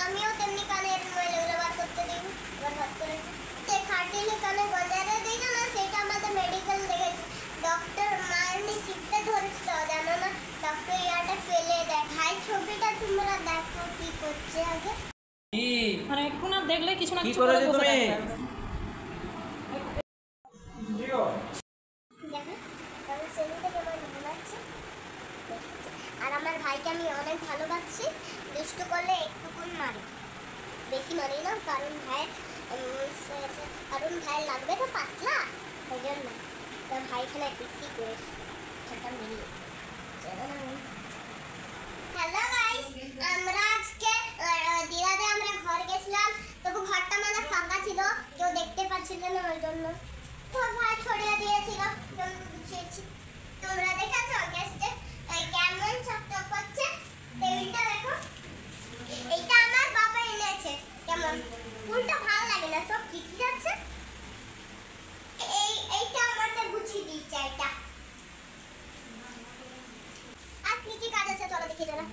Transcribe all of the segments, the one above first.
আমিও তেমনি কানের ময়লাগুলো বার করতে দিই, এবার হাত করে খাটিলে কানে গজারে দিই না, সেটা আমাদের মেডিকেল দেখেছি। ডক্টর মারনি চিপতে ধরেছিল, জানো না, ডক্টর ইয়াটা ফেলে দেয়। ভাই ছবিটা তোমরা দেখো কি করছে আগে। মানে একটু না দেখলে কিছু না কিছু করে বসে থাকবে। দেখো তাহলে সেলুটা কেমন ঘুমাচ্ছে। আর আমার ভাইকে আমি অনেক ভালোবাসি, দুষ্টু করলে একটুকুন মারি, বেশি মারি না, কারণ ভাই লাগবে তো পাতলা, ওই জন্য ভাই এখানে বেশি করেছে সেটা মিলিয়ে। হ্যালো গাইস, আমরা আজকে দিদাতে আমরা ঘর গেছিলাম, তবু ঘরটা মানে ফাঁকা ছিল, কেউ দেখতে পাচ্ছিল না, ওই জন্য তো ভাই ছড়িয়ে দিয়েছিল, গুছিয়েছি। তোমরা দেখেছো গেস্টে কেমন চকচক করছে, টেবিলটা দেখো, এইটা আমার বাবা এনেছে। কেমন ফুলটা ভালো লাগে না, সব কি কি আছে, এইটা আমাদের গুছিয়ে দিচ্ছে। এটা আর কি কি কাজ আছে চলো দেখি। চলো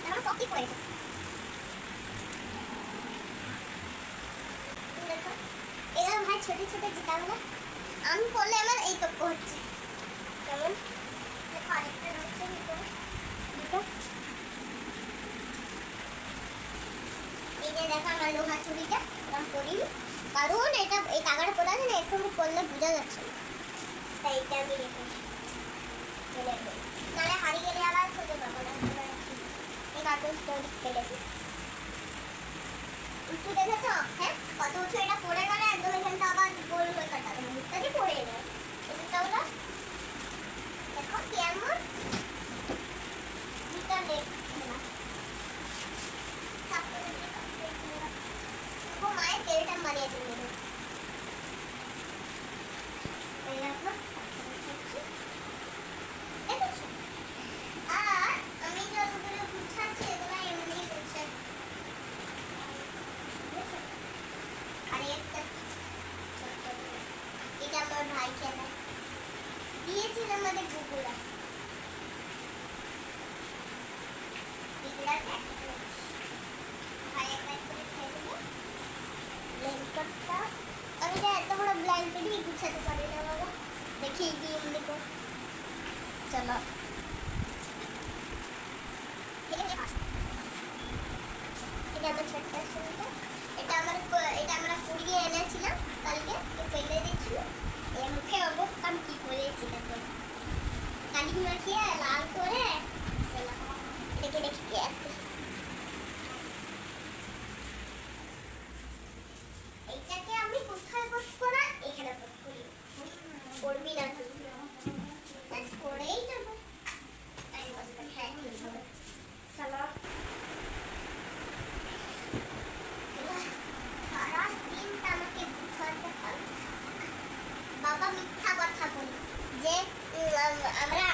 আমরা সব কি করেছি দেখো, এরা ভাই ছোট ছোট জিতাগুলো আমি করলে আমার এই তো হচ্ছে। কেমন দেখো আরেকটা রয়েছে দুটো, এই যে দেখো আমার লোহা চুড়িটা এরকম করিনি, কারণ এটা এই টাকাটা পড়ে আছে না, এর সঙ্গে করলে বোঝা যাচ্ছে না, তাই এটা আমি রেখেছি। নাহলে হারিয়ে গেলে আবার খুঁজে পাবো না। এই কাগজটা ফেলেছি, উঁচু দেখেছো? হ্যাঁ কত উঁচু, এটা পড়ে গেলে একদম এখানটা আবার গোল হয়ে কাটাবে, মুখটাকে পড়ে যাবে। এটা হলো দেখো কেমন ভিতরে মায়ের তেলটা মারিয়ে দিল। আর আমি যতগুলো গুছাচ্ছি এগুলো এমনি গুছাচ্ছি। আর একটা এটা আমার ভাইকে দিয়েছিল আমাদের গুগুলা, আমি এত বড় ব্ল্যাঙ্কেটই গুছাতে পারি না বাবা, দেখি দিয়ে দেখো। চলো এটা আমার ছোট্ট সুন্দর, এটা আমরা কুড়িয়ে এনেছিলাম কালকে, ফেলে দিচ্ছিল। এর মুখে অবস্থা আমি কি করেছি দেখো, কালি মাখিয়ে লাল করে এটাকে দেখি কি আছে। এইটাকে আমি কোথায় পোস্ট করা, এখানে পোস্ট করি, করবি না তুই করেই যাবো। চলো সারাদিনটা আমাকে গুছাতে হয়। বাবা মিথ্যা কথা বলি যে আমরা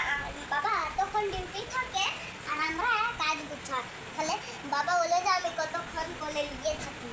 বাবা এতক্ষণ ডিউটি থাকে আর আমরা কাজ গুছাই, তাহলে বাবা বলে যে আমি কতক্ষণ কোলে লিয়ে থাকি।